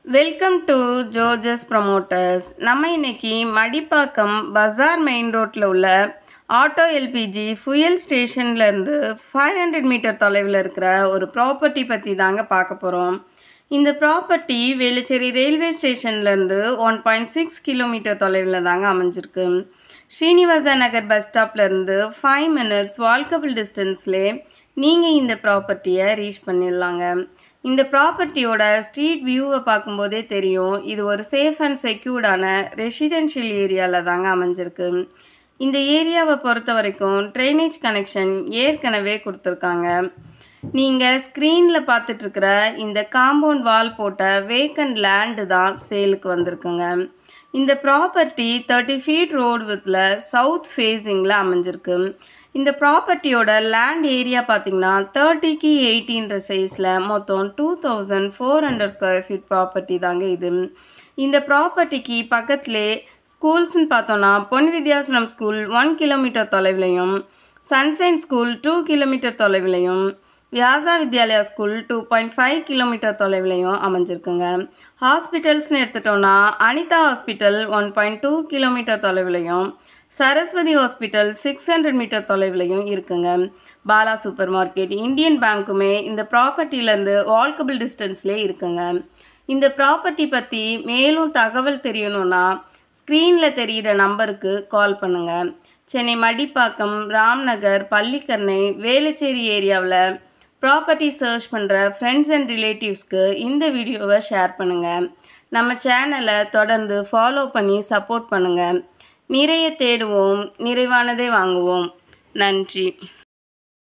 Welcome to ஜோஜஸ் promoters. நம்ம இன்னைக்கு மடிப்பாக்கம் பஜார் main ரோட்டில் உள்ள ஆட்டோ எல்பிஜி ஃபியூயல் ஸ்டேஷன்லேருந்து 500 மீட்டர் தொலைவில் இருக்கிற ஒரு ப்ராப்பர்ட்டி பற்றி தாங்க பார்க்க போகிறோம். இந்த ப்ராப்பர்ட்டி வேலுச்சேரி ரயில்வே ஸ்டேஷன்லேருந்து 1.6 கிலோமீட்டர் தொலைவில் தாங்க அமைஞ்சிருக்கு. ஸ்ரீனிவாசா நகர் பஸ் ஸ்டாப்லேருந்து 5 மினிட்ஸ் வால்கபிள் டிஸ்டன்ஸ்லேயே நீங்கள் இந்த ப்ராப்பர்ட்டியை ரீச் பண்ணிடலாங்க. இந்த ப்ராப்பர்ட்டியோட ஸ்ட்ரீட் வியூவை பார்க்கும்போதே தெரியும், இது ஒரு சேஃப் அண்ட் செக்யூர்டான ரெசிடென்ஷியல் ஏரியாவில் தாங்க அமைஞ்சிருக்கு. இந்த ஏரியாவை பொறுத்த வரைக்கும் ட்ரைனேஜ் கனெக்ஷன் ஏற்கனவே கொடுத்துருக்காங்க. நீங்கள் ஸ்க்ரீனில் பார்த்துட்ருக்கிற இந்த காம்பவுண்ட் வால் போட்ட வேக்கண்ட் லேண்டு தான் சேலுக்கு வந்திருக்குங்க. இந்த ப்ராப்பர்ட்டி 30 ஃபீட் ரோடு வித்தில் சவுத் ஃபேஸிங்கில் அமைஞ்சிருக்கு. இந்த ப்ராப்பர்ட்டியோட லேண்ட் ஏரியா பார்த்திங்கன்னா 30க்கு 80ன்ற சைஸில் மொத்தம் 2400 ஸ்கொயர் ஃபீட் ப்ராப்பர்ட்டி தாங்க இது. இந்த ப்ராப்பர்ட்டிக்கு பக்கத்துலே ஸ்கூல்ஸ்ன்னு பார்த்தோன்னா பொன் வித்யாசனம் ஸ்கூல் 1 கிலோமீட்டர் தொலைவிலையும், சன்ஷைன் ஸ்கூல் 2 கிலோமீட்டர் தொலைவிலையும், வியாசா வித்யாலயா ஸ்கூல் 2.5 கிலோமீட்டர் தொலைவிலையும் அமைஞ்சிருக்குங்க. ஹாஸ்பிட்டல்ஸ்னு எடுத்துட்டோன்னா அனிதா ஹாஸ்பிட்டல் 1.2 கிலோமீட்டர் தொலைவிலையும், சரஸ்வதி ஹாஸ்பிட்டல் 600 மீட்டர் தொலைவிலையும் இருக்குங்க. பாலா சூப்பர் மார்க்கெட், இந்தியன் பேங்க்குமே இந்த ப்ராப்பர்ட்டிலேருந்து வால்கபிள் டிஸ்டன்ஸ்லேயே இருக்குங்க. இந்த ப்ராப்பர்ட்டி பற்றி மேலும் தகவல் தெரியணுன்னா ஸ்க்ரீனில் தெரிகிற நம்பருக்கு கால் பண்ணுங்கள். சென்னை மடிப்பாக்கம், ராம்நகர், பள்ளிக்கரணை, வேலுச்சேரி ஏரியாவில் ப்ராப்பர்ட்டி சர்ச் பண்ணுற ஃப்ரெண்ட்ஸ் அண்ட் ரிலேட்டிவ்ஸ்க்கு இந்த வீடியோவை ஷேர் பண்ணுங்கள். நம்ம சேனலை தொடர்ந்து ஃபாலோ பண்ணி சப்போர்ட் பண்ணுங்கள். நிறைய தேடுவோம், நிறைவானதை வாங்குவோம். நன்றி.